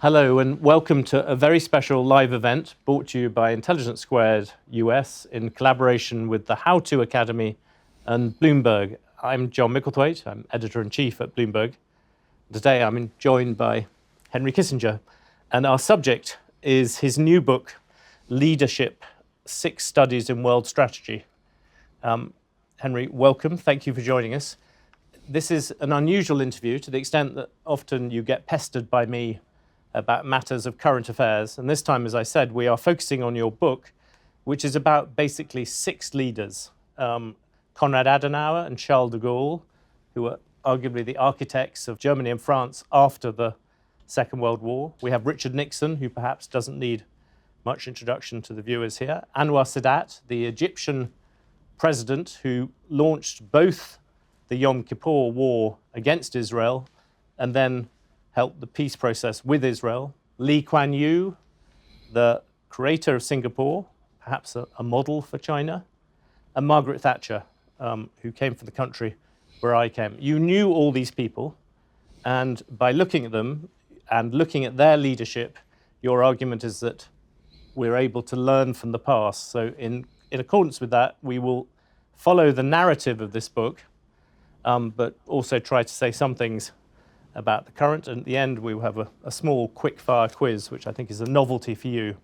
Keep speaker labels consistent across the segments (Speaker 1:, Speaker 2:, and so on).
Speaker 1: Hello and welcome to a very special live event brought to you by Intelligence Squared US in collaboration with the How To Academy and Bloomberg. I'm John Micklethwait, I'm Editor-in-Chief at Bloomberg. Today I'm joined by Henry Kissinger, and our subject is his new book, Leadership, 6 Studies in World Strategy. Henry, welcome, thank you for joining us. This is an unusual interview to the extent that often you get pestered by me about matters of current affairs. And this time, as I said, we are focusing on your book, which is about basically 6 leaders, Konrad Adenauer and Charles de Gaulle, who were arguably the architects of Germany and France after the Second World War. We have Richard Nixon, who perhaps doesn't need much introduction to the viewers here. Anwar Sadat, the Egyptian president who launched both the Yom Kippur War against Israel and then helped the peace process with Israel. Lee Kuan Yew, the creator of Singapore, perhaps a model for China, and Margaret Thatcher, who came from the country where I came. You knew all these people, and by looking at them and looking at their leadership, your argument is that we're able to learn from the past. So in accordance with that, we will follow the narrative of this book, but also try to say some things about the current, and at the end we will have a small quick-fire quiz, which I think is a novelty for you.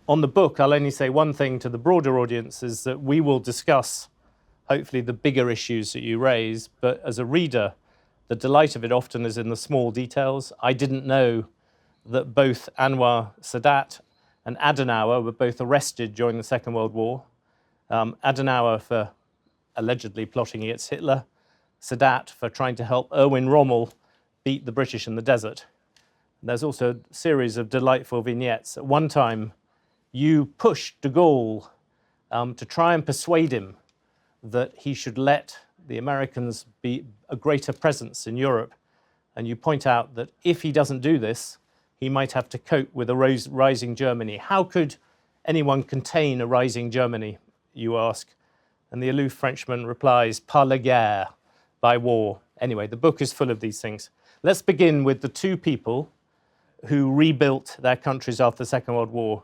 Speaker 1: On the book, I'll only say one thing to the broader audience, is that we will discuss, hopefully, the bigger issues that you raise, but as a reader, the delight of it often is in the small details. I didn't know that both Anwar Sadat and Adenauer were both arrested during the Second World War. Adenauer for allegedly plotting against Hitler, Sadat for trying to help Erwin Rommel beat the British in the desert. There's also a series of delightful vignettes. At one time, you pushed de Gaulle to try and persuade him that he should let the Americans be a greater presence in Europe. And you point out that if he doesn't do this, he might have to cope with a rising Germany. How could anyone contain a rising Germany, you ask? And the aloof Frenchman replies, par la guerre, by war. Anyway, the book is full of these things. Let's begin with the 2 people who rebuilt their countries after the Second World War,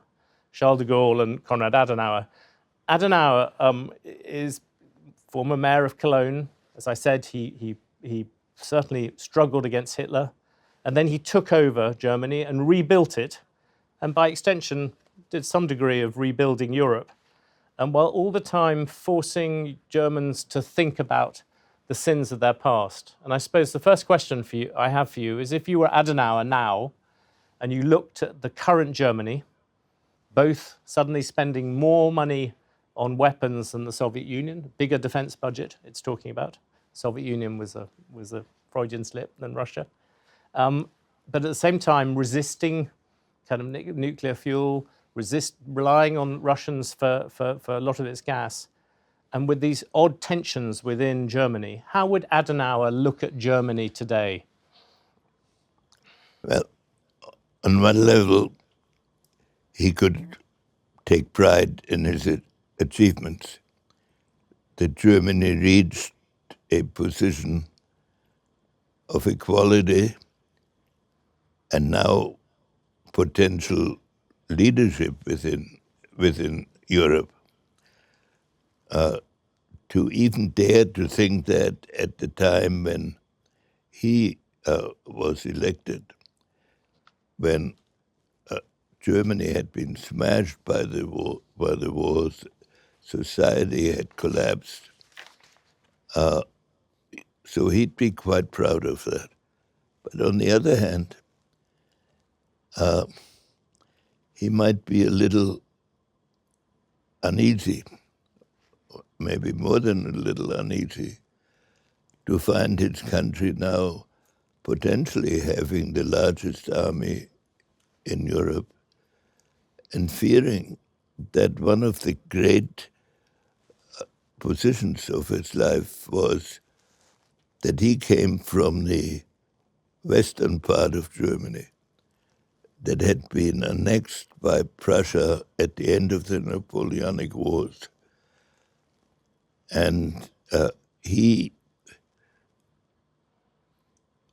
Speaker 1: Charles de Gaulle and Konrad Adenauer. Adenauer is former mayor of Cologne. As I said, he certainly struggled against Hitler. And then he took over Germany and rebuilt it, and by extension did some degree of rebuilding Europe. And while all the time forcing Germans to think about the sins of their past. And I suppose the first question I have for you is, if you were Adenauer now and you looked at the current Germany, both suddenly spending more money on weapons than the Soviet Union, bigger defense budget it's talking about. Soviet Union was a Freudian slip than Russia. But at the same time, resisting kind of nuclear fuel, relying on Russians for a lot of its gas. And with these odd tensions within Germany, how would Adenauer look at Germany today?
Speaker 2: Well, on one level, he could take pride in his achievements. That Germany reached a position of equality and now potential leadership within Europe. To even dare to think that at the time when he was elected, when Germany had been smashed by the wars, society had collapsed. So he'd be quite proud of that. But on the other hand, he might be a little uneasy, maybe more than a little uneasy, to find his country now potentially having the largest army in Europe, and fearing that one of the great positions of his life was that he came from the western part of Germany that had been annexed by Prussia at the end of the Napoleonic Wars. And he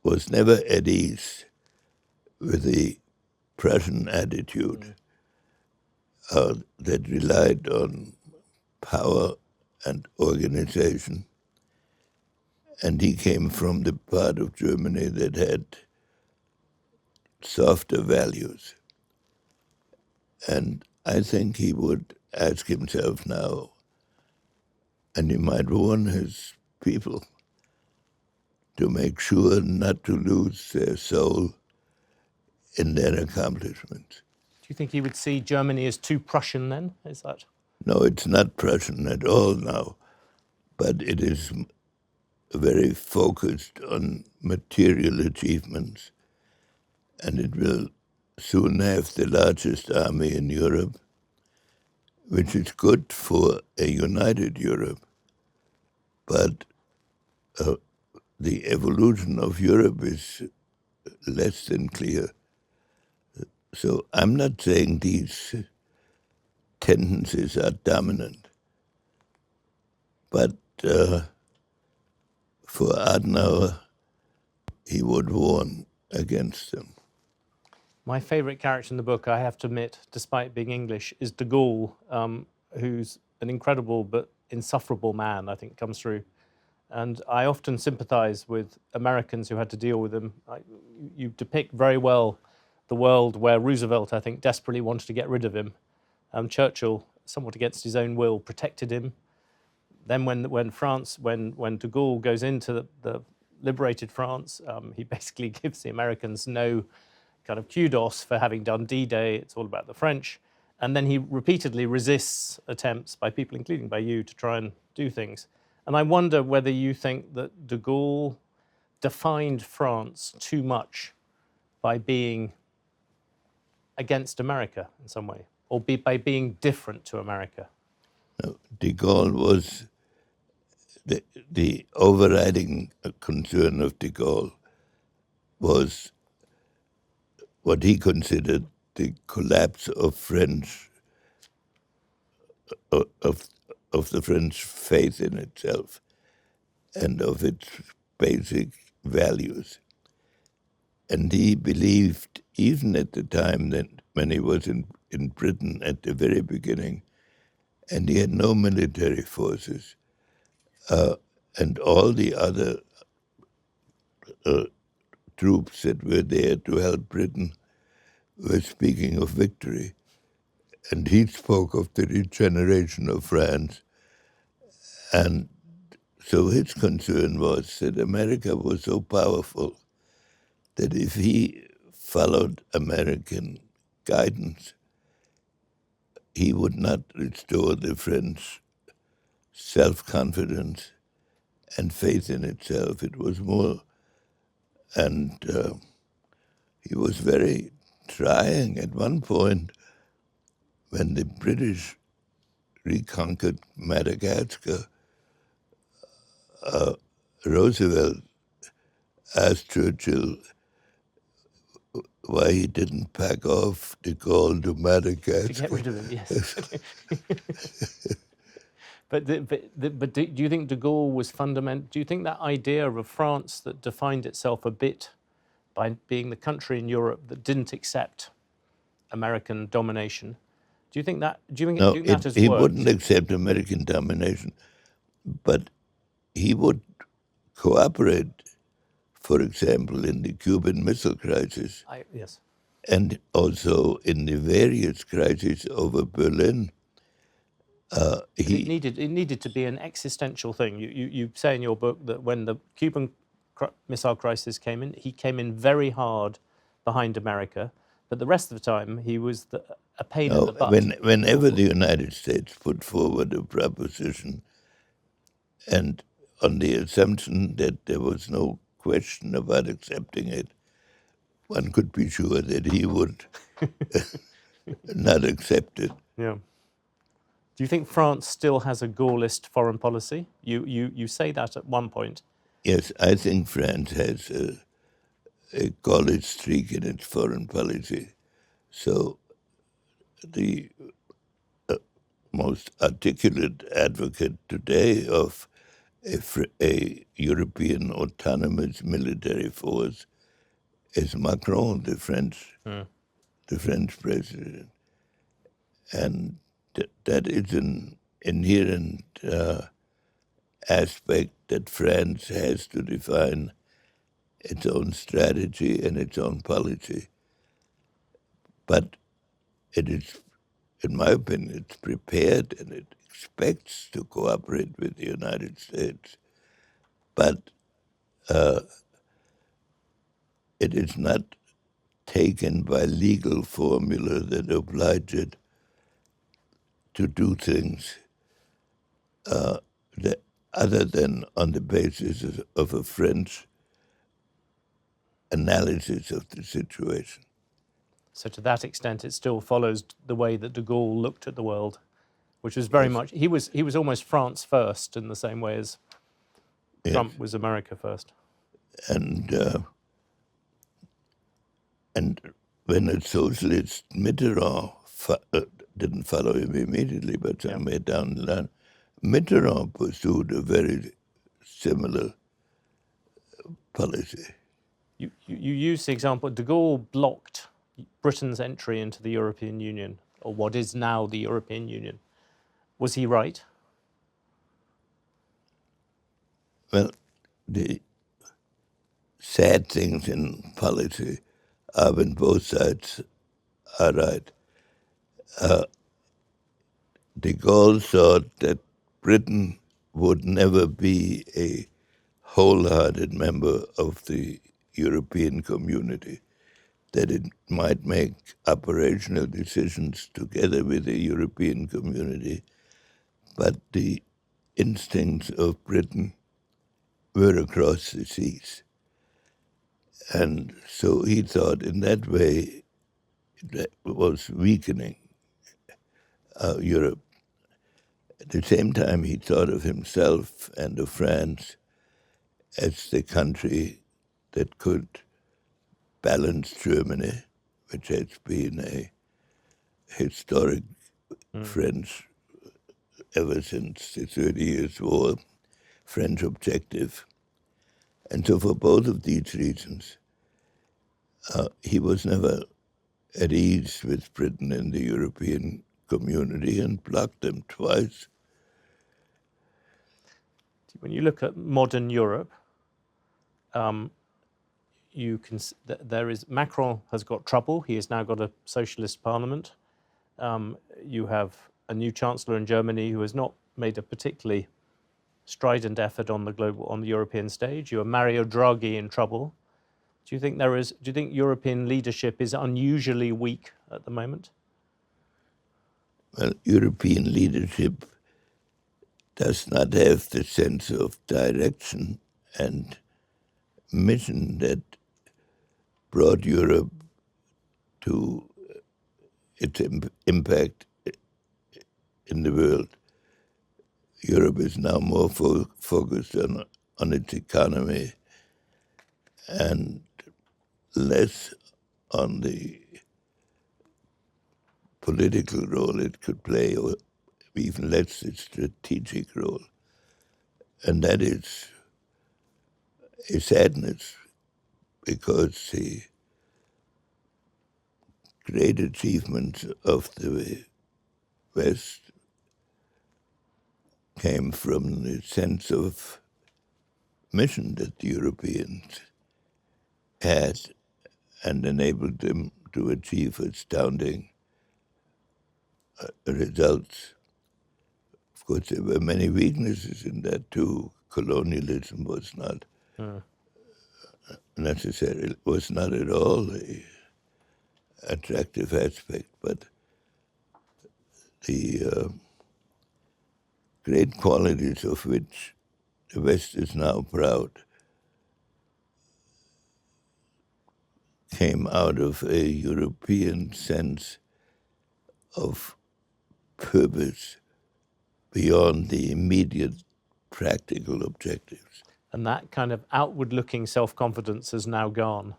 Speaker 2: was never at ease with the Prussian attitude that relied on power and organization. And he came from the part of Germany that had softer values. And I think he would ask himself now, and he might warn his people to make sure not to lose their soul in their accomplishments.
Speaker 1: Do you think he would see Germany as too Prussian then? Is that?
Speaker 2: No, it's not Prussian at all now, but it is very focused on material achievements, and it will soon have the largest army in Europe, which is good for a united Europe. But the evolution of Europe is less than clear. So I'm not saying these tendencies are dominant, but for Adenauer, he would warn against them.
Speaker 1: My favourite character in the book, I have to admit, despite being English, is de Gaulle, who's an incredible but insufferable man, I think, comes through. And I often sympathise with Americans who had to deal with him. You depict very well the world where Roosevelt, I think, desperately wanted to get rid of him. Churchill, somewhat against his own will, protected him. Then when de Gaulle goes into the liberated France, he basically gives the Americans no kind of kudos for having done D-Day. It's all about the French. And then he repeatedly resists attempts by people, including by you, to try and do things. And I wonder whether you think that de Gaulle defined France too much by being against America in some way, or by being different to America.
Speaker 2: No, de Gaulle was the overriding concern of de Gaulle was what he considered the collapse of the French faith in itself and of its basic values. And he believed, even at the time that when he was in Britain at the very beginning, and he had no military forces, and all the other troops that were there to help Britain were speaking of victory. And he spoke of the regeneration of France. And so his concern was that America was so powerful that if he followed American guidance, he would not restore the French self-confidence and faith in itself. It was more, and he was very trying at one point when the British reconquered Madagascar. Roosevelt asked Churchill why he didn't pack off de Gaulle to Madagascar.
Speaker 1: To get rid of him, yes. But do you think de Gaulle was fundamental? Do you think that idea of France that defined itself a bit by being the country in Europe that didn't accept American domination, do you think that?
Speaker 2: No,
Speaker 1: that has
Speaker 2: he
Speaker 1: worked?
Speaker 2: wouldn't accept American domination, but he would cooperate, for example, in the Cuban Missile Crisis.
Speaker 1: Yes.
Speaker 2: And also in the various crises over Berlin.
Speaker 1: It needed to be an existential thing. You say in your book that when the Cuban Missile Crisis came in, he came in very hard behind America, but the rest of the time he was a pain in the butt.
Speaker 2: Whenever the United States put forward a proposition, and on the assumption that there was no question about accepting it, one could be sure that he would not accept it.
Speaker 1: Yeah. Do you think France still has a Gaullist foreign policy? You say that at one point.
Speaker 2: Yes, I think France has a Gaullist streak in its foreign policy. So the most articulate advocate today of a European autonomous military force is Macron, the French the French president. And that is an inherent aspect that France has to define its own strategy and its own policy. But it is, in my opinion, it's prepared and it expects to cooperate with the United States. But it is not taken by legal formula that oblige it to do things that, other than on the basis of a French analysis of the situation.
Speaker 1: So to that extent, it still follows the way that de Gaulle looked at the world, which was very much, he was almost France first in the same way as Trump was America first.
Speaker 2: And when a socialist Mitterrand didn't follow him immediately, but somewhere down the line, Mitterrand pursued a very similar policy.
Speaker 1: You use the example, de Gaulle blocked Britain's entry into the European Union, or what is now the European Union. Was he right?
Speaker 2: Well, the sad things in policy are when both sides are right. De Gaulle thought that Britain would never be a wholehearted member of the European community, that it might make operational decisions together with the European community, but the instincts of Britain were across the seas. And so he thought in that way that was weakening Europe. At the same time, he thought of himself and of France as the country that could balance Germany, which has been a historic French, ever since the 30 Years' War, French objective. And so for both of these reasons, he was never at ease with Britain and the European community and blocked them twice.
Speaker 1: When you look at modern Europe, Macron has got trouble. He has now got a socialist parliament. You have a new chancellor in Germany who has not made a particularly strident effort on the European stage. You have Mario Draghi in trouble. Do you think European leadership is unusually weak at the moment?
Speaker 2: Well, European leadership does not have the sense of direction and mission that brought Europe to its impact in the world. Europe is now more focused on its economy and less on the political role it could play, or even less its strategic role. And that is a sadness, because the great achievements of the West came from the sense of mission that the Europeans had and enabled them to achieve astounding results. Of course, there were many weaknesses in that too. Colonialism was not necessarily, was not at all an attractive aspect, but the great qualities of which the West is now proud came out of a European sense of purpose beyond the immediate practical objectives.
Speaker 1: And that kind of outward-looking self-confidence has now gone.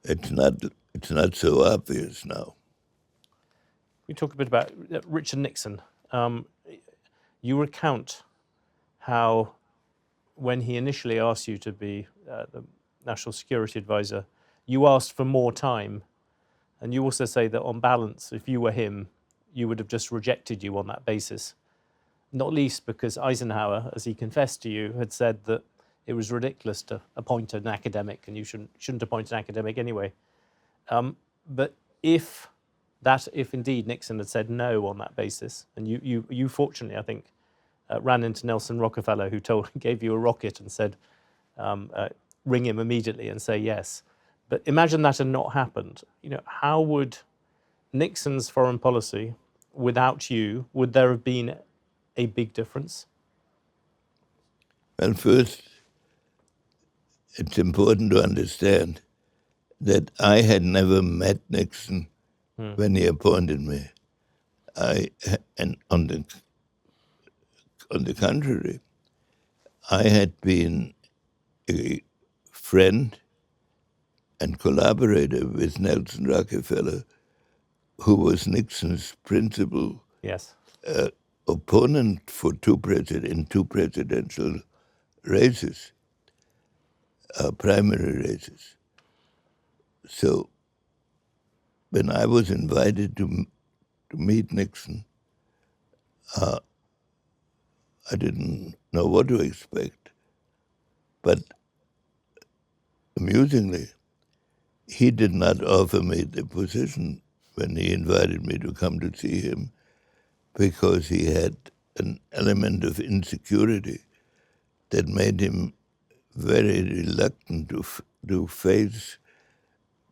Speaker 2: It's not so obvious now.
Speaker 1: We talk a bit about Richard Nixon. You recount how, when he initially asked you to be the National Security Advisor, you asked for more time, And you also say that on balance, if you were him, you would have just rejected you on that basis. Not least because Eisenhower, as he confessed to you, had said that it was ridiculous to appoint an academic, and you shouldn't appoint an academic anyway. But if indeed Nixon had said no on that basis, and you fortunately, I think, ran into Nelson Rockefeller, who gave you a rocket and said, ring him immediately and say yes. But imagine that had not happened. How would Nixon's foreign policy, without you, would there have been a big difference?
Speaker 2: Well, first, it's important to understand that I had never met Nixon when he appointed me. And on the contrary, I had been a friend and collaborator with Nelson Rockefeller, who was Nixon's principal
Speaker 1: Yes.
Speaker 2: opponent in two presidential races, primary races. So when I was invited to meet Nixon, I didn't know what to expect. But amusingly, he did not offer me the position when he invited me to come to see him, because he had an element of insecurity that made him very reluctant to face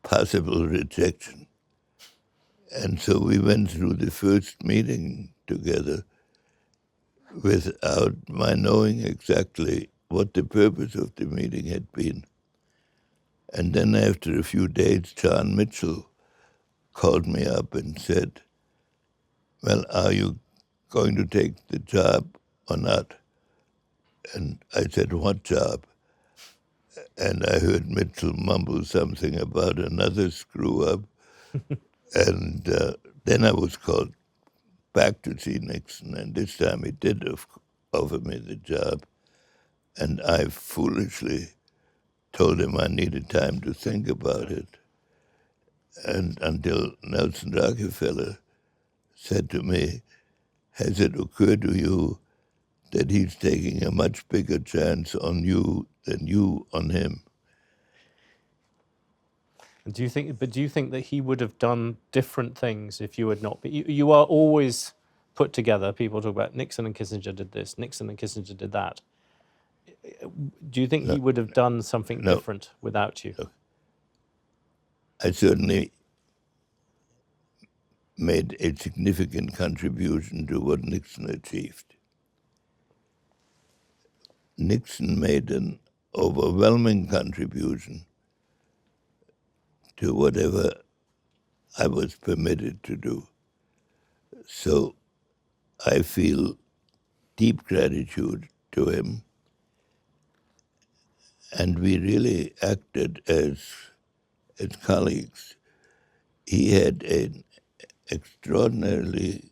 Speaker 2: possible rejection. And so we went through the first meeting together without my knowing exactly what the purpose of the meeting had been. And then after a few days, John Mitchell called me up and said, well, are you going to take the job or not? And I said, what job? And I heard Mitchell mumble something about another screw-up. And then I was called back to see Nixon, and this time he did offer me the job. And I foolishly told him I needed time to think about it. And until Nelson Rockefeller said to me, has it occurred to you that he's taking a much bigger chance on you than you on him?
Speaker 1: And do you think that he would have done different things if you had not been? You are always put together. People talk about Nixon and Kissinger did this, Nixon and Kissinger did that. Do you think he would have done something different without you?
Speaker 2: No. I certainly made a significant contribution to what Nixon achieved. Nixon made an overwhelming contribution to whatever I was permitted to do. So I feel deep gratitude to him, and we really acted as colleagues. He had an extraordinarily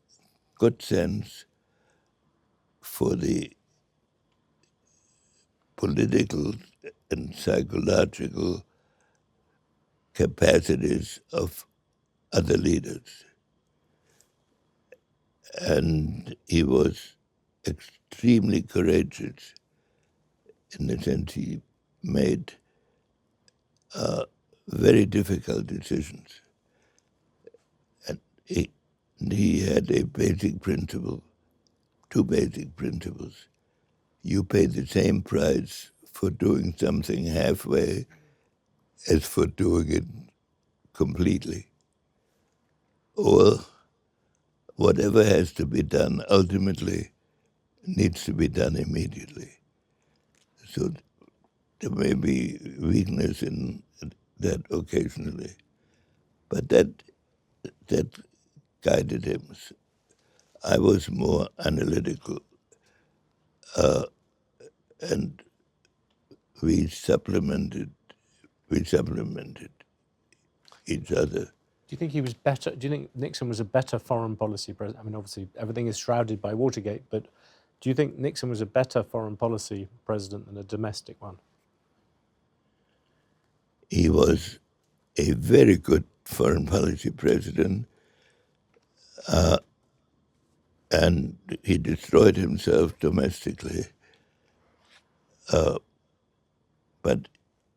Speaker 2: good sense for the political and psychological capacities of other leaders. And he was extremely courageous in the sense he made very difficult decisions. And he had a basic principle, two basic principles. You pay the same price for doing something halfway as for doing it completely. Or whatever has to be done ultimately needs to be done immediately. So there may be weakness in that occasionally, but that guided him. I was more analytical, and we supplemented each other.
Speaker 1: Do you think he was better? Do you think Nixon was a better foreign policy president? I mean, obviously, everything is shrouded by Watergate, but do you think Nixon was a better foreign policy president than a domestic one?
Speaker 2: He was a very good foreign policy president, and he destroyed himself domestically. But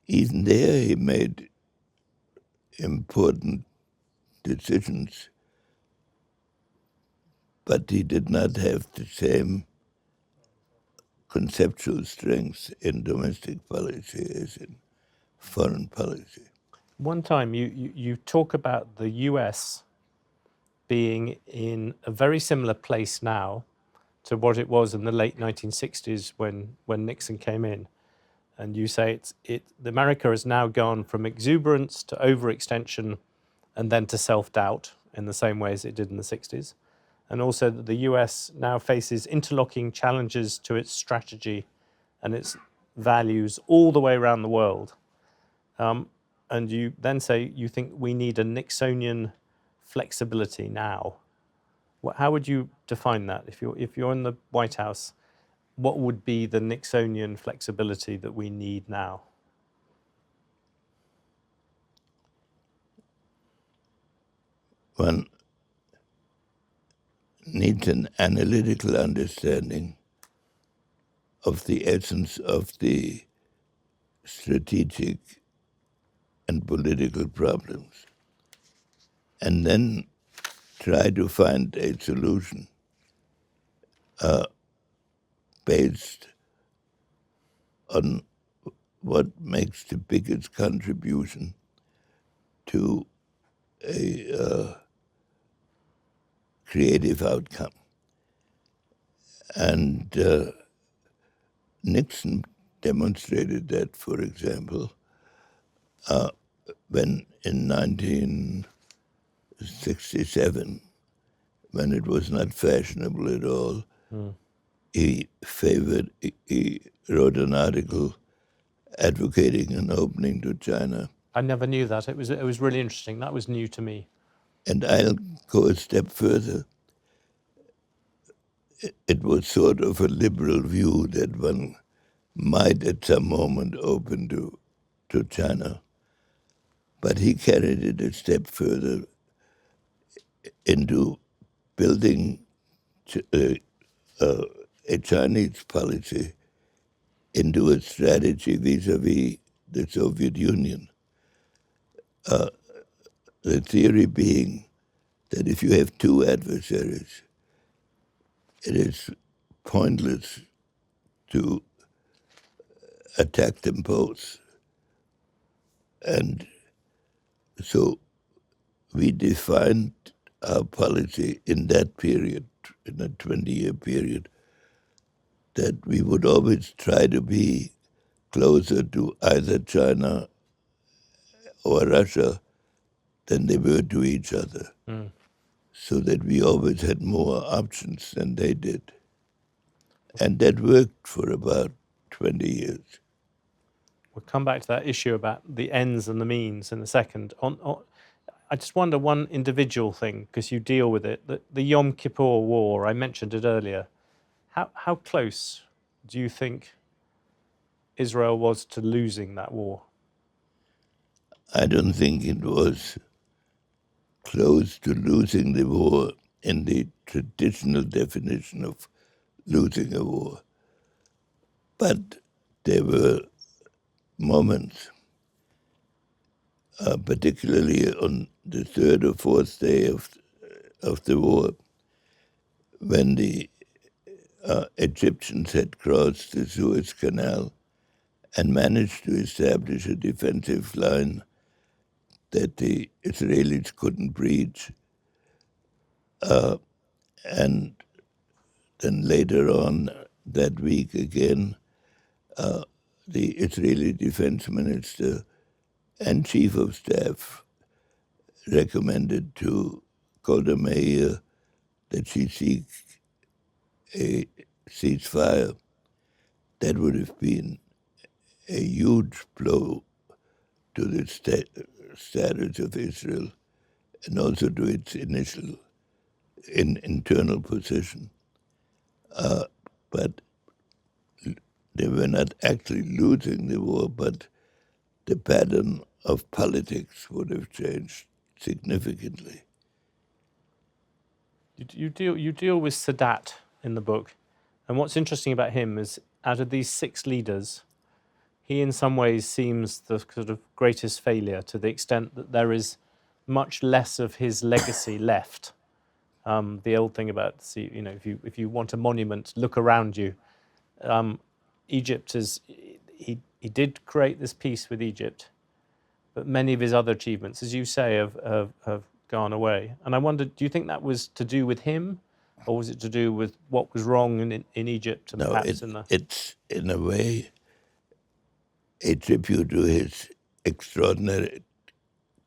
Speaker 2: even there, he made important decisions, but he did not have the same conceptual strength in domestic policy as in foreign policy.
Speaker 1: One time you talk about the US being in a very similar place now to what it was in the late 1960s when Nixon came in. And you say America has now gone from exuberance to overextension and then to self-doubt in the same way as it did in the 60s. And also that the US now faces interlocking challenges to its strategy and its values all the way around the world. And you then say you think we need a Nixonian flexibility now. How would you define that? If you're in the White House, what would be the Nixonian flexibility that we need now?
Speaker 2: One needs an analytical understanding of the essence of the strategic and political problems, and then try to find a solution based on what makes the biggest contribution to a creative outcome. And Nixon demonstrated that, for example, when in 1967, when it was not fashionable at all, he wrote an article advocating an opening to China.
Speaker 1: I never knew that. It was really interesting. That was new to me.
Speaker 2: And I'll go a step further. It was sort of a liberal view that one might at some moment open to China. But he carried it a step further into building a Chinese policy into a strategy vis-a-vis the Soviet Union. The theory being that if you have two adversaries, it is pointless to attack them both. And so we defined our policy in that period, in a 20-year period, that we would always try to be closer to either China or Russia than they were to each other, so that we always had more options than they did. And that worked for about 20 years.
Speaker 1: We'll come back to that issue about the ends and the means in a second. I just wonder one individual thing, because you deal with it, the Yom Kippur War, I mentioned it earlier. How close do you think Israel was to losing that war?
Speaker 2: I don't think it was close to losing the war in the traditional definition of losing a war. But there were moments, particularly on the third or fourth day of the war, when the Egyptians had crossed the Suez Canal and managed to establish a defensive line that the Israelis couldn't breach. And then later on that week again, the Israeli defense minister and chief of staff recommended to Golda Meir that she seek a ceasefire. That would have been a huge blow to the status of Israel and also to its initial internal position. But they were not actually losing the war, but the pattern of politics would have changed significantly.
Speaker 1: You deal with Sadat in the book, and what's interesting about him is out of these 6 leaders, he in some ways seems the sort of greatest failure to the extent that there is much less of his legacy left. The old thing about, if you want a monument, look around you. Egypt is, he did create this peace with Egypt, but many of his other achievements, as you say, have gone away. And I wondered, do you think that was to do with him, or was it to do with what was wrong in Egypt and
Speaker 2: No,
Speaker 1: perhaps in the...
Speaker 2: it's in a way a tribute to his extraordinary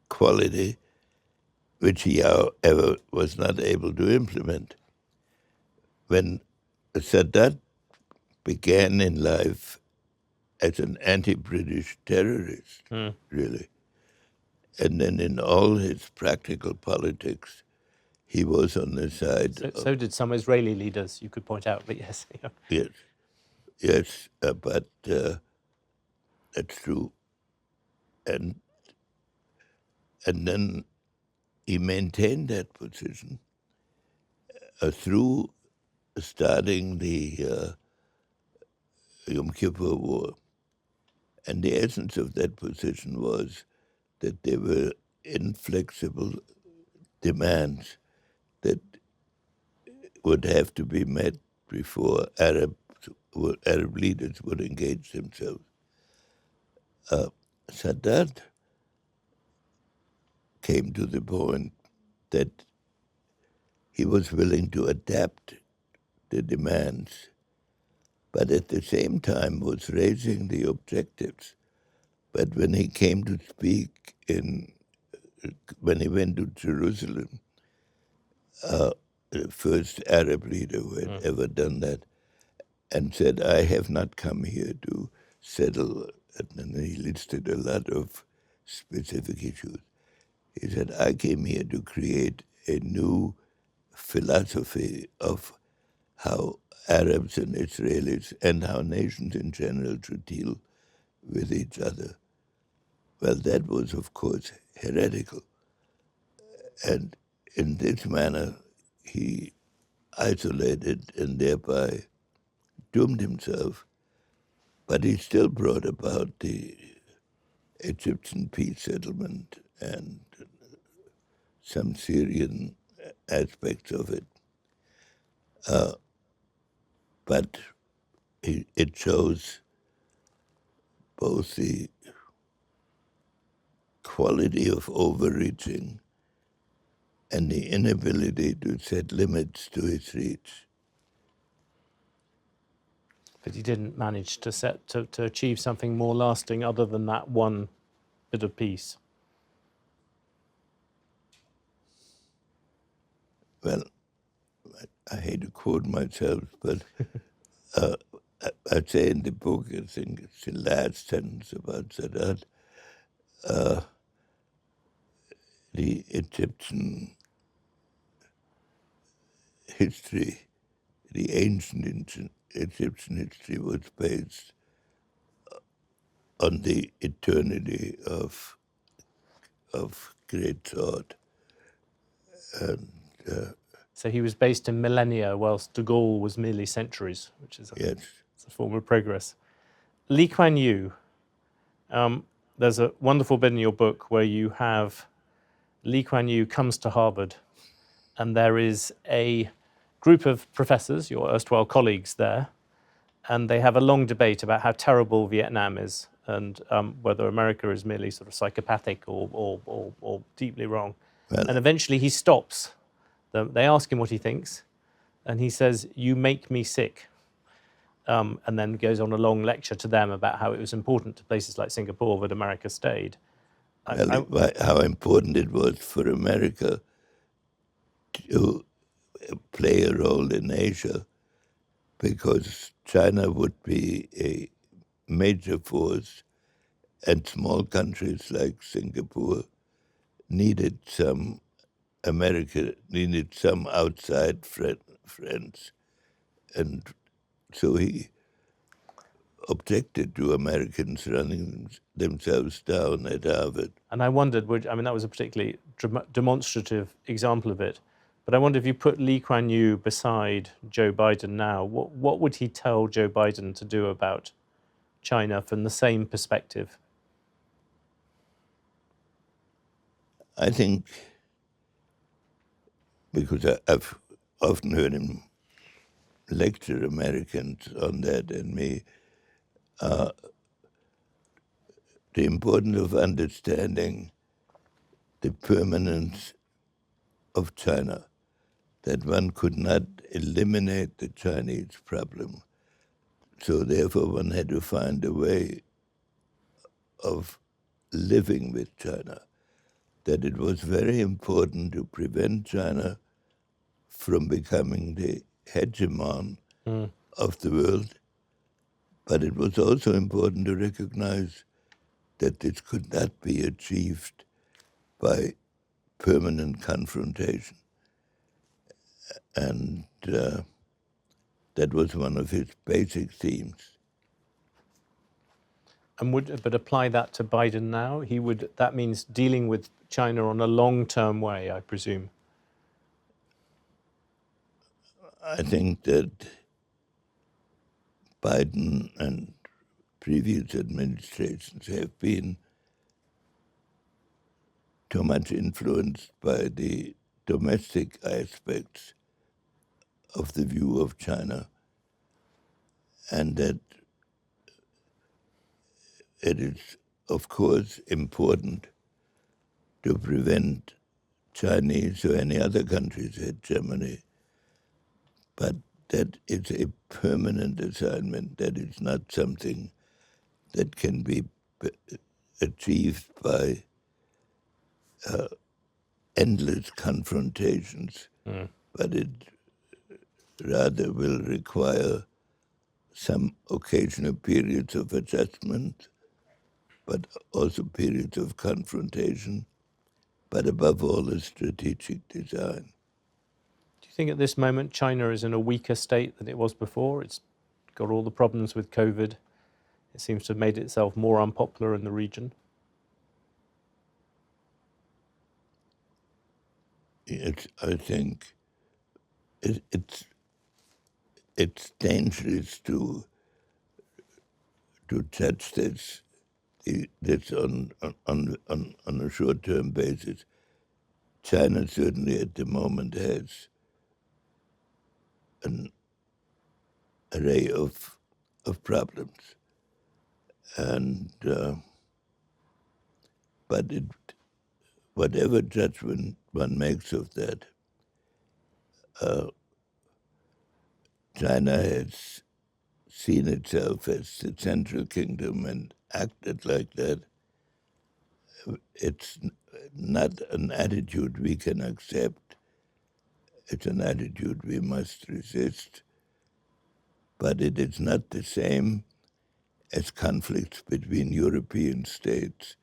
Speaker 2: quality, which he, however, was not able to implement. When Sadat began in life as an anti-British terrorist, really, and then in all his practical politics, he was on the side of...
Speaker 1: So did some Israeli leaders, you could point out, but yes.
Speaker 2: Yes, but that's true. And then he maintained that position through starting the Yom Kippur War. And the essence of that position was that there were inflexible demands that would have to be met before Arab leaders would engage themselves. Sadat came to the point that he was willing to adapt the demands, but at the same time was raising the objectives. But when he came to speak when he went to Jerusalem, the first Arab leader who had ever done that, and said, I have not come here to settle, and then he listed a lot of specific issues. He said, I came here to create a new philosophy of how Arabs and Israelis and how nations in general should deal with each other. Well, that was, of course, heretical. And in this manner, he isolated and thereby doomed himself. But he still brought about the Egyptian peace settlement and some Syrian aspects of it. But it shows both the quality of overreaching and the inability to set limits to his reach.
Speaker 1: But he didn't manage to achieve something more lasting other than that one bit of peace.
Speaker 2: Well, I hate to quote myself, but I'd say in the book, I think it's the last sentence about Sadat, the Egyptian history, the ancient Egyptian history was based on the eternity of great thought. And
Speaker 1: So he was based in millennia, whilst de Gaulle was merely centuries, which is
Speaker 2: yes,
Speaker 1: it's a form of progress. Lee Kuan Yew, there's a wonderful bit in your book where you have Lee Kuan Yew comes to Harvard, and there is a group of professors, your erstwhile colleagues there, and they have a long debate about how terrible Vietnam is and whether America is merely sort of psychopathic or deeply wrong.
Speaker 2: Well,
Speaker 1: and eventually he stops. They ask him what he thinks, and he says, "You make me sick." And then goes on a long lecture to them about how it was important to places like Singapore that America stayed.
Speaker 2: how important it was for America to play a role in Asia, because China would be a major force, and small countries like Singapore needed some outside friends. And so he objected to Americans running themselves down at Harvard.
Speaker 1: And I wondered, that was a particularly demonstrative example of it, but I wonder if you put Lee Kuan Yew beside Joe Biden now, what would he tell Joe Biden to do about China from the same perspective?
Speaker 2: I think, because I've often heard him lecture Americans on that and me, the importance of understanding the permanence of China, that one could not eliminate the Chinese problem. So therefore one had to find a way of living with China, that it was very important to prevent China from becoming the hegemon of the world, but it was also important to recognize that this could not be achieved by permanent confrontation. And that was one of his basic themes.
Speaker 1: And but apply that to Biden now? That means dealing with China on a long-term way, I presume.
Speaker 2: I think that Biden and previous administrations have been too much influenced by the domestic aspects of the view of China, and that it is, of course, important to prevent Chinese or any other country's hegemony, but that it's a permanent assignment, that is not something that can be achieved by endless confrontations, but it rather will require some occasional periods of adjustment, but also periods of confrontation, but above all a strategic design.
Speaker 1: Do you think at this moment China is in a weaker state than it was before? It's got all the problems with COVID. It seems to have made itself more unpopular in the region.
Speaker 2: I think it's dangerous to judge this on a short-term basis. China certainly at the moment has an array of problems, and but whatever judgment one makes of that, China has seen itself as the central kingdom and acted like that. It's not an attitude we can accept. It's an attitude we must resist. But it is not the same as conflicts between European states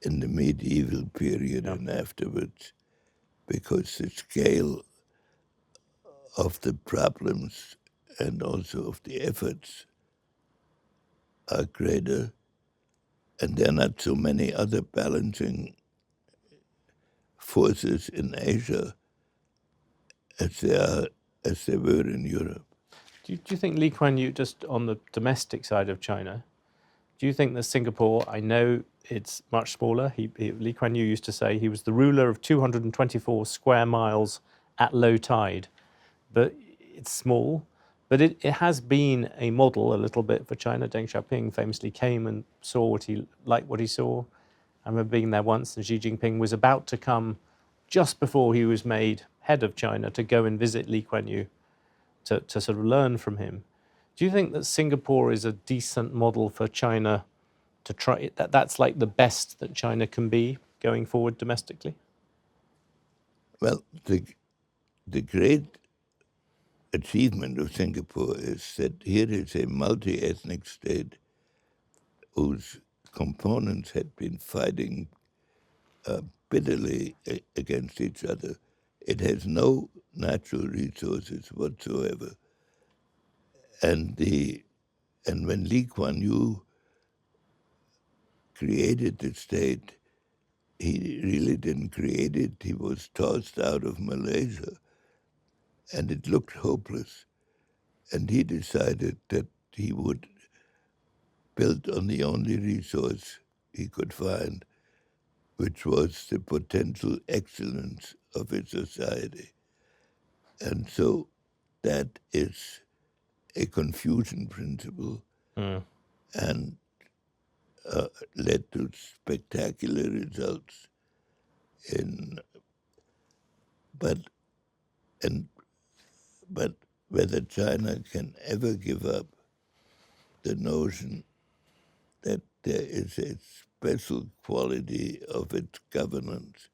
Speaker 2: in the medieval period and afterwards, because the scale of the problems and also of the efforts are greater, and there are not so many other balancing forces in Asia as there were in Europe.
Speaker 1: Do you think Lee Kuan Yew, just on the domestic side of China, do you think that Singapore, I know it's much smaller, Lee Kuan Yew used to say he was the ruler of 224 square miles at low tide, but it's small, but it has been a model a little bit for China. Deng Xiaoping famously came and saw what he saw. I remember being there once, and Xi Jinping was about to come just before he was made head of China to go and visit Lee Kuan Yew to sort of learn from him. Do you think that Singapore is a decent model for China to try? That's like the best that China can be going forward domestically?
Speaker 2: Well, the great achievement of Singapore is that here is a multi-ethnic state whose components had been fighting bitterly against each other. It has no natural resources whatsoever. And the And when Lee Kuan Yew created the state, he really didn't create it. He was tossed out of Malaysia, and it looked hopeless. And he decided that he would build on the only resource he could find, which was the potential excellence of his society. And so that is a Confucian principle and led to spectacular results but whether China can ever give up the notion that there is a special quality of its governance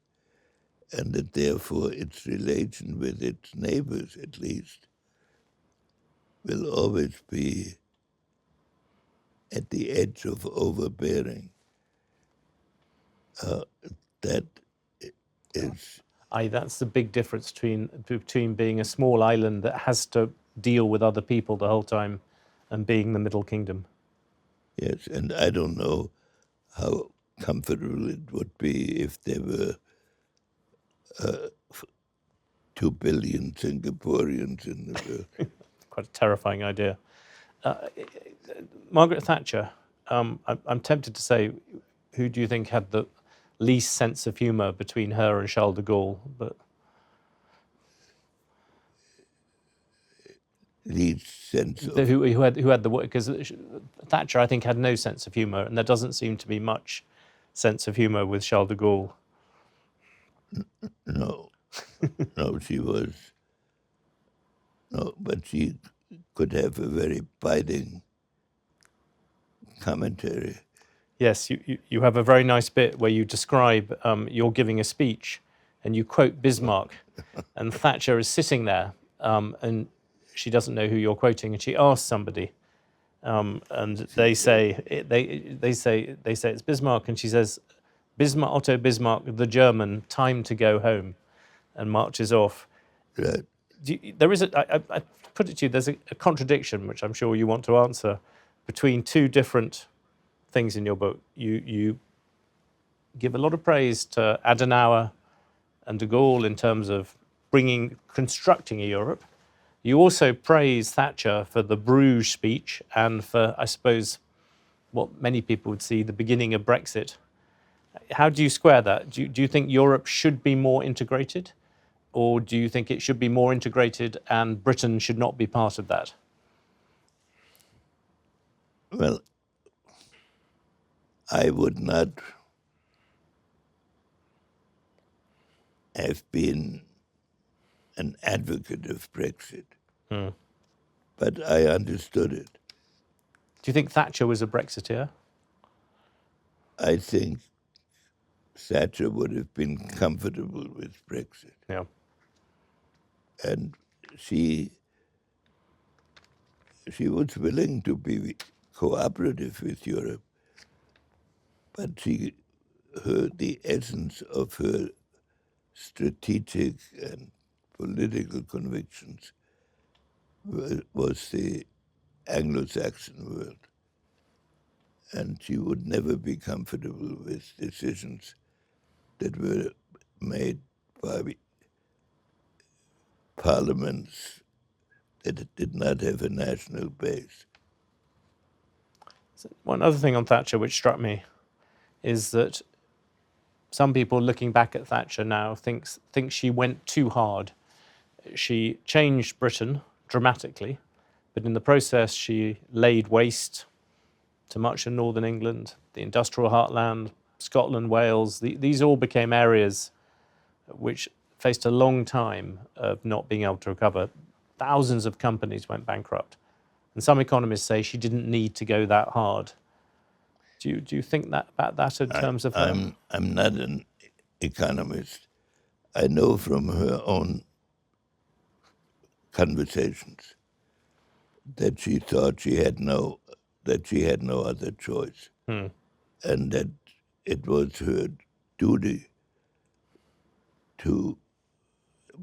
Speaker 2: and that therefore its relation with its neighbors, at least, will always be at the edge of overbearing. That is,
Speaker 1: That's the big difference between being a small island that has to deal with other people the whole time and being the Middle Kingdom.
Speaker 2: yes, and I don't know how comfortable it would be if there were 2 billion Singaporeans in the world.
Speaker 1: Quite a terrifying idea. Margaret Thatcher, I'm tempted to say, who do you think had the least sense of humour between her and Charles de Gaulle? But
Speaker 2: Least sense of
Speaker 1: who had the, because Thatcher, I think, had no sense of humour, and there doesn't seem to be much sense of humour with Charles de Gaulle.
Speaker 2: no, she was no, but she could have a very biting commentary.
Speaker 1: Yes, you have a very nice bit where you describe you're giving a speech and you quote Bismarck, and Thatcher is sitting there and she doesn't know who you're quoting, and she asks somebody, and they say it's Bismarck, and she says, Otto Bismarck, the German, time to go home, and marches off.
Speaker 2: Right.
Speaker 1: There is I put it to you, there's a contradiction, which I'm sure you want to answer, between two different things in your book. You give a lot of praise to Adenauer and de Gaulle in terms of constructing a Europe. You also praise Thatcher for the Bruges speech and for, I suppose, what many people would see, the beginning of Brexit. How do you square that? Do you think Europe should be more integrated? Or do you think it should be more integrated and Britain should not be part of that?
Speaker 2: Well, I would not have been an advocate of Brexit, but I understood it.
Speaker 1: Do you think Thatcher was a Brexiteer?
Speaker 2: I think Thatcher would have been comfortable with Brexit.
Speaker 1: Yeah.
Speaker 2: And she was willing to be cooperative with Europe, but the essence of her strategic and political convictions was the Anglo-Saxon world. And she would never be comfortable with decisions that were made by parliaments that did not have a national base.
Speaker 1: One other thing on Thatcher which struck me is that some people looking back at Thatcher now think she went too hard. She changed Britain dramatically, but in the process she laid waste to much of northern England, the industrial heartland, Scotland, Wales. These all became areas which faced a long time of not being able to recover. Thousands of companies went bankrupt. And some economists say she didn't need to go that hard. Do you think about that in terms of her?
Speaker 2: I'm not an economist. I know from her own conversations that she thought she had no other choice, and that it was her duty to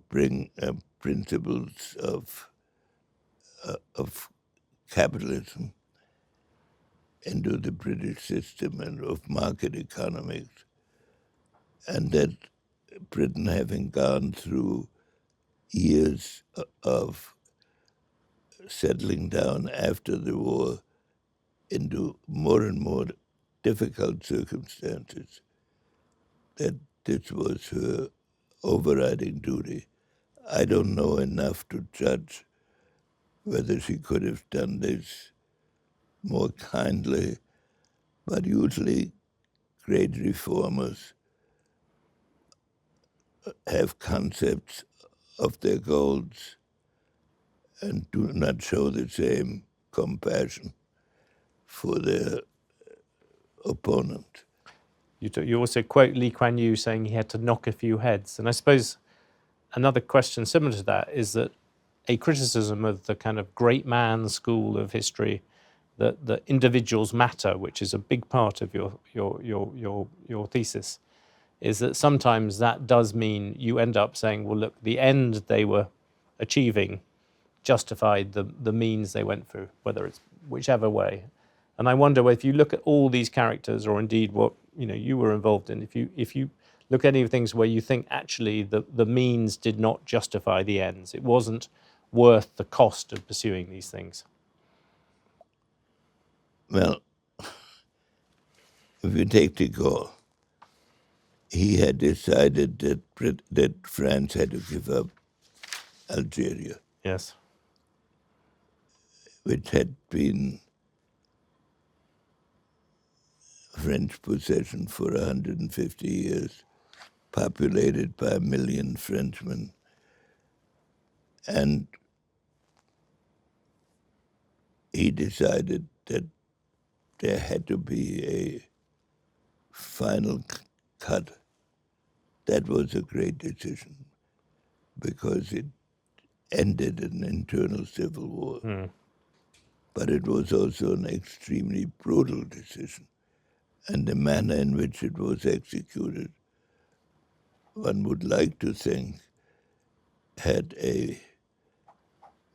Speaker 2: bring principles of capitalism into the British system and of market economics, and that Britain, having gone through years of settling down after the war into more and more difficult circumstances, that this was her overriding duty. I don't know enough to judge whether she could have done this more kindly, but usually great reformers have concepts of their goals and do not show the same compassion for their opponent.
Speaker 1: You also quote Lee Kuan Yew saying he had to knock a few heads. And I suppose another question similar to that is that a criticism of the kind of great man school of history, that individuals matter, which is a big part of your thesis, is that sometimes that does mean you end up saying, well, look, the end they were achieving justified the means they went through, whether it's whichever way. And I wonder if you look at all these characters, or indeed what you were involved in, if you look at any of things where you think actually the means did not justify the ends, it wasn't worth the cost of pursuing these things.
Speaker 2: Well, if you take de Gaulle, he had decided that France had to give up Algeria,
Speaker 1: Yes.
Speaker 2: which had been French possession for 150 years, populated by 1 million Frenchmen. And he decided that there had to be a final cut. That was a great decision because it ended an internal civil war. But it was also an extremely brutal decision. And the manner in which it was executed, one would like to think, had a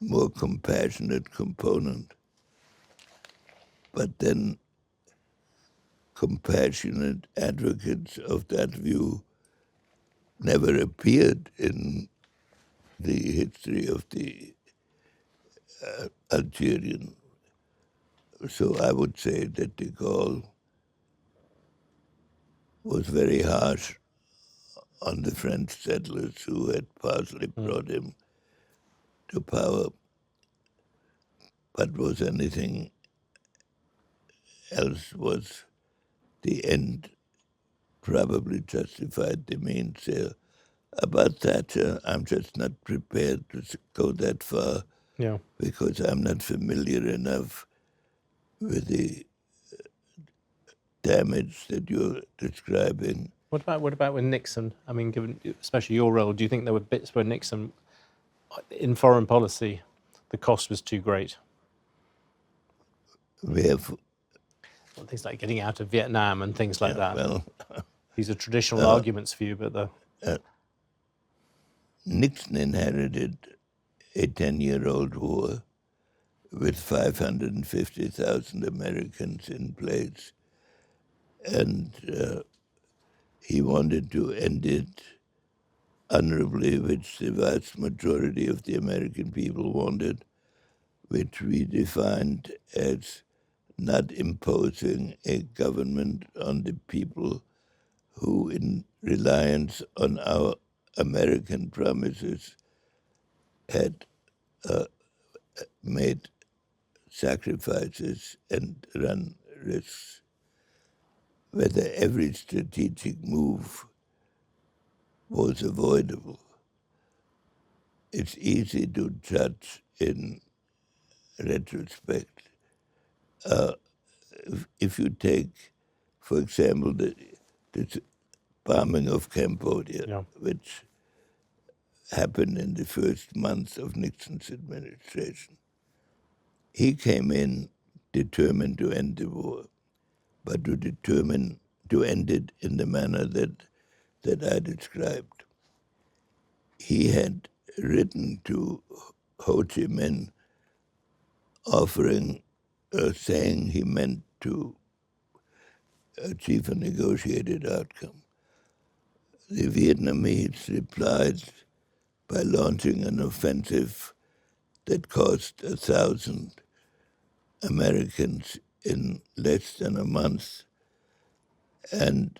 Speaker 2: more compassionate component. But then compassionate advocates of that view never appeared in the history of the Algerian. So I would say that de Gaulle was very harsh on the French settlers who had partially brought him to power. But was anything else, was the end probably justified the means there. About Thatcher, I'm just not prepared to go that far.
Speaker 1: Yeah.
Speaker 2: Because I'm not familiar enough with the damage that you're describing.
Speaker 1: What about with Nixon? I mean, given especially your role, do you think there were bits where Nixon, in foreign policy, the cost was too great?
Speaker 2: We have
Speaker 1: Things like getting out of Vietnam and things like that.
Speaker 2: Well,
Speaker 1: these are traditional arguments for you, but
Speaker 2: Nixon inherited a 10-year-old war with 550,000 Americans in place, and he wanted to end it honorably, which the vast majority of the American people wanted, which we defined as not imposing a government on the people who, in reliance on our American promises, had made sacrifices and run risks. Whether every strategic move was avoidable, it's easy to judge in retrospect. If you take, for example, the bombing of Cambodia, which happened in the first month of Nixon's administration, he came in determined to end the war, but to end it in the manner that I described. He had written to Ho Chi Minh offering, saying he meant to achieve a negotiated outcome. The Vietnamese replied by launching an offensive that cost 1,000 Americans in less than a month, and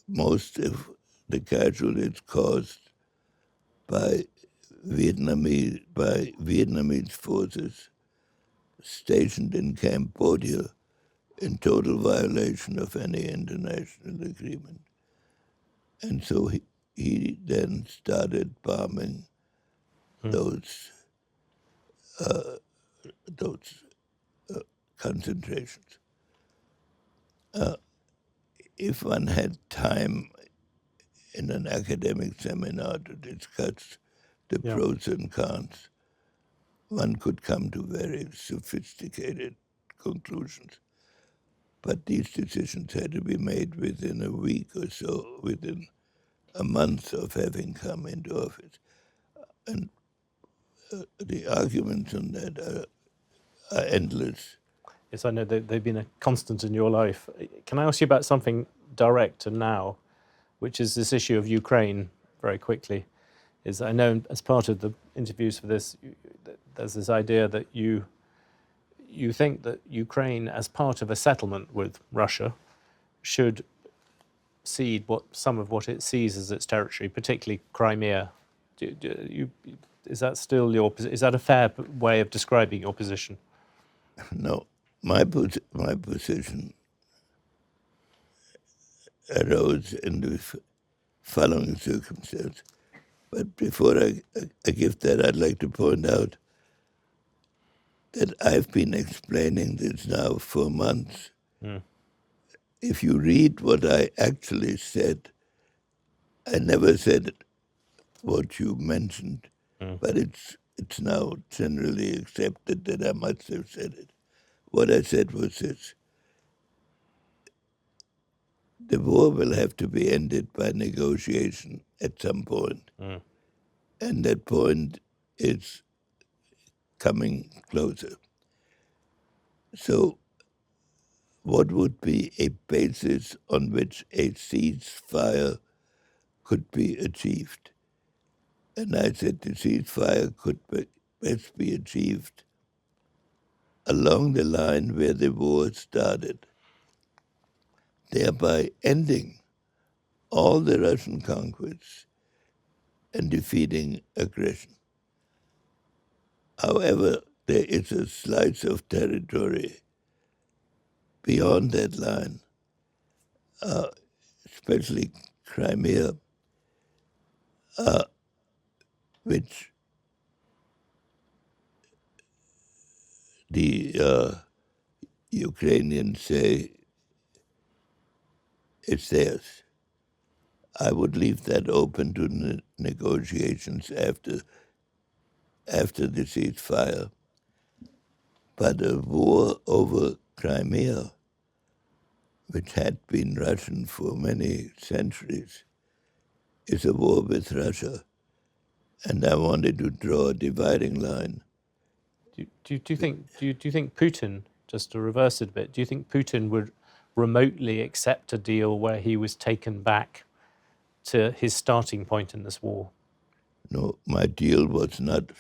Speaker 2: most of the casualties caused by Vietnamese forces stationed in Cambodia in total violation of any international agreement. And so he then started bombing those concentrations. If one had time in an academic seminar to discuss the pros and cons, one could come to very sophisticated conclusions. But these decisions had to be made within a week or so, within a month of having come into office. And the arguments on that are endless.
Speaker 1: Yes, I know they've been a constant in your life. Can I ask you about something direct and now, which is this issue of Ukraine, very quickly? I know as part of the interviews for this, there's this idea that you think that Ukraine, as part of a settlement with Russia, should cede some of what it sees as its territory, particularly Crimea. Is that still is that a fair way of describing your position?
Speaker 2: No, my position arose in the following circumstance. But before I give that, I'd like to point out that I've been explaining this now for months. If you read what I actually said, I never said what you mentioned, but it's now generally accepted that I must have said it. What I said was this: the war will have to be ended by negotiation at some point. And that point is coming closer. So what would be a basis on which a ceasefire could be achieved? And I said the ceasefire could best be achieved along the line where the war started, thereby ending all the Russian conquests and defeating aggression. However, there is a slice of territory beyond that line, especially Crimea, which the Ukrainians say is theirs. I would leave that open to negotiations after the ceasefire. But a war over Crimea, which had been Russian for many centuries, is a war with Russia. And I wanted to draw a dividing line.
Speaker 1: Do you think Putin, just to reverse it a bit, do you think Putin would remotely accept a deal where he was taken back to his starting point in this war?
Speaker 2: No, my deal was not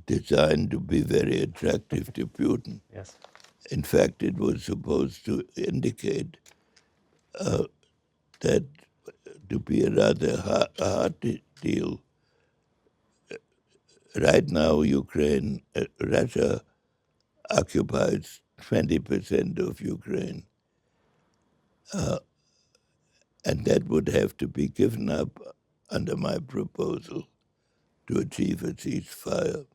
Speaker 2: designed to be very attractive to Putin.
Speaker 1: Yes.
Speaker 2: In fact, it was supposed to indicate that to be a rather hard deal. Right now, Russia occupies 20% of Ukraine. And that would have to be given up under my proposal to achieve a ceasefire.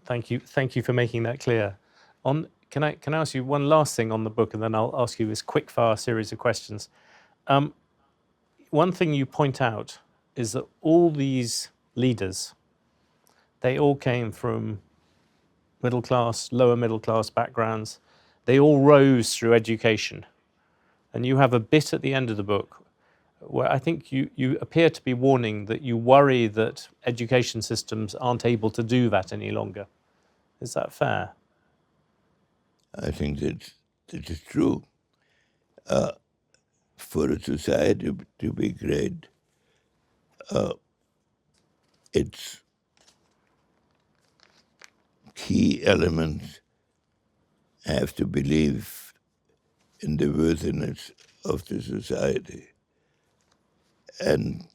Speaker 1: Thank you for making that clear. Can I ask you one last thing on the book, and then I'll ask you this quick-fire series of questions. One thing you point out is that all these leaders, they all came from middle-class, lower middle-class backgrounds. They all rose through education. And you have a bit at the end of the book where I think you appear to be warning that you worry that education systems aren't able to do that any longer. Is that fair?
Speaker 2: I think that this is true. For a society to be great, its key elements have to believe in the worthiness of the society. And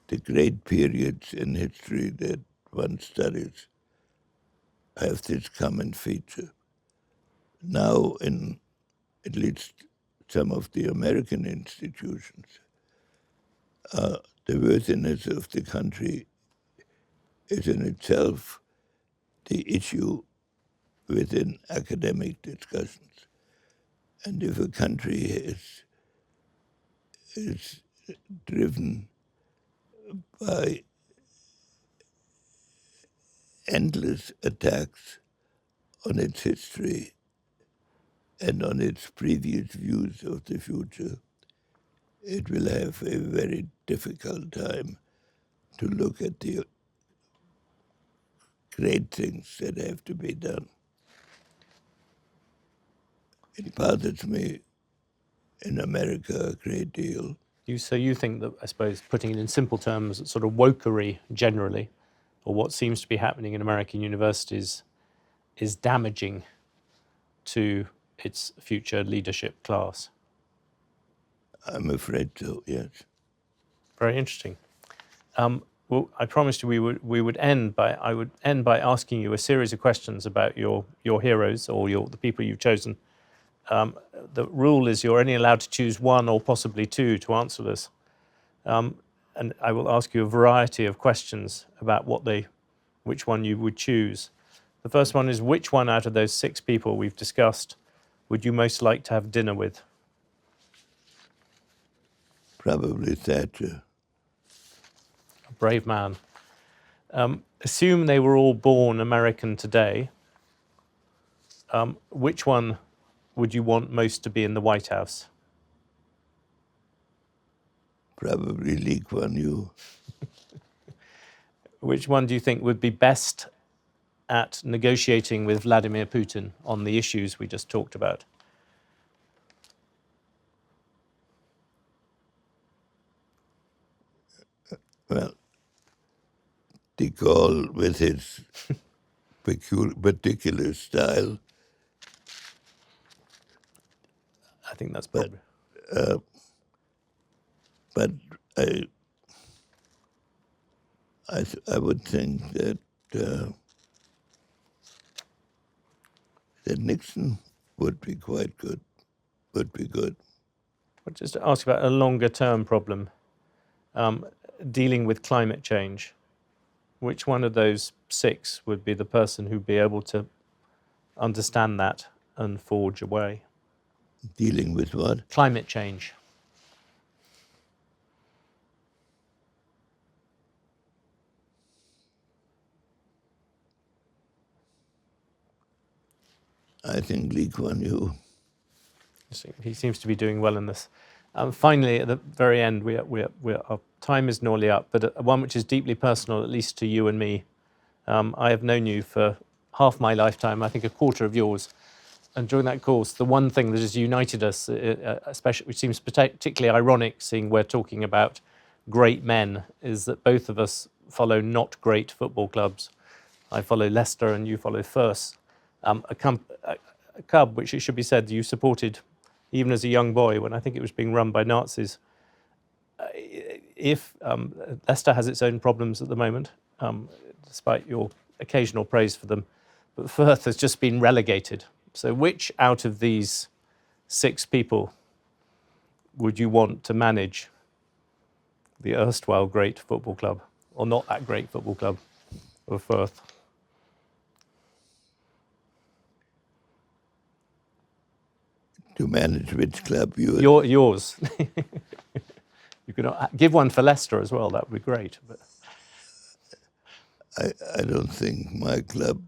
Speaker 2: the great periods in history that one studies have this common feature. Now, in at least some of the American institutions, the worthiness of the country is in itself the issue within academic discussions. And if a country is driven by endless attacks on its history and on its previous views of the future, it will have a very difficult time to look at the great things that have to be done. It bothers me in America a great deal.
Speaker 1: So you think that, I suppose, putting it in simple terms, sort of wokery generally, or what seems to be happening in American universities, is damaging to its future leadership class?
Speaker 2: I'm afraid so, yes.
Speaker 1: Very interesting. Well, I promised you we would end by asking you a series of questions about your heroes or the people you've chosen. The rule is you're only allowed to choose one or possibly two to answer this. And I will ask you a variety of questions about which one you would choose. The first one is, which one out of those 6 people we've discussed would you most like to have dinner with?
Speaker 2: Probably Thatcher.
Speaker 1: A brave man. Assume they were all born American today. Which one would you want most to be in the White House?
Speaker 2: Probably Lee Kuan Yew.
Speaker 1: Which one do you think would be best at negotiating with Vladimir Putin on the issues we just talked about?
Speaker 2: Well, de Gaulle, with his particular style.
Speaker 1: I think that's probably...
Speaker 2: But I would think that that Nixon would be quite good. Would be good.
Speaker 1: I'll just ask about a longer-term problem, dealing with climate change. Which one of those 6 would be the person who'd be able to understand that and forge a way?
Speaker 2: Dealing with what?
Speaker 1: Climate change.
Speaker 2: I think Lee Kuan Yew.
Speaker 1: He seems to be doing well in this. Finally, at the very end, our time is nearly up, but one which is deeply personal, at least to you and me. I have known you for half my lifetime, I think a quarter of yours. And during that course, the one thing that has united us, especially, which seems particularly ironic, seeing we're talking about great men, is that both of us follow not great football clubs. I follow Leicester and you follow Firth. A club, which it should be said, you supported even as a young boy when I think it was being run by Nazis. If Leicester has its own problems at the moment, despite your occasional praise for them, but Firth has just been relegated. So which out of these 6 people would you want to manage the erstwhile great football club, or not that great football club of Firth?
Speaker 2: To manage which club
Speaker 1: yours. You could give one for Leicester as well. That would be great. But
Speaker 2: I don't think my club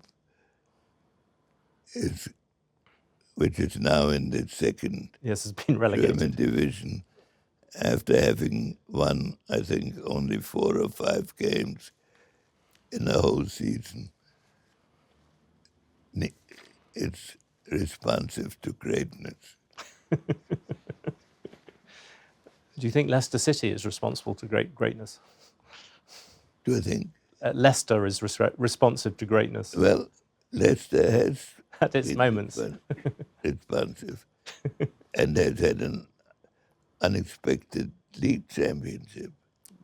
Speaker 2: which is now in the second
Speaker 1: has been relegated.
Speaker 2: German division, after having won, I think, only 4 or 5 games in the whole season. It's responsive to greatness.
Speaker 1: Do you think Leicester City is responsible to greatness?
Speaker 2: Do you think?
Speaker 1: Leicester is responsive to greatness
Speaker 2: Well, Leicester has
Speaker 1: at its
Speaker 2: been
Speaker 1: moments.
Speaker 2: responsive and has had an unexpected league championship.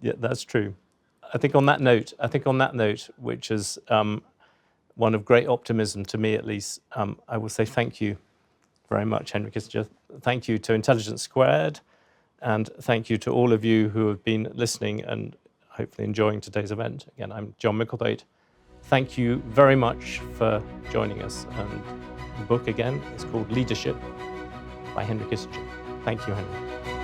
Speaker 1: Yeah, that's true. I think on that note, which is one of great optimism to me at least, I will say thank you very much, Henry Kissinger. Thank you to Intelligence Squared, and thank you to all of you who have been listening and hopefully enjoying today's event. Again, I'm John Micklethwait. Thank you very much for joining us. And the book again is called Leadership by Henry Kissinger. Thank you, Henry.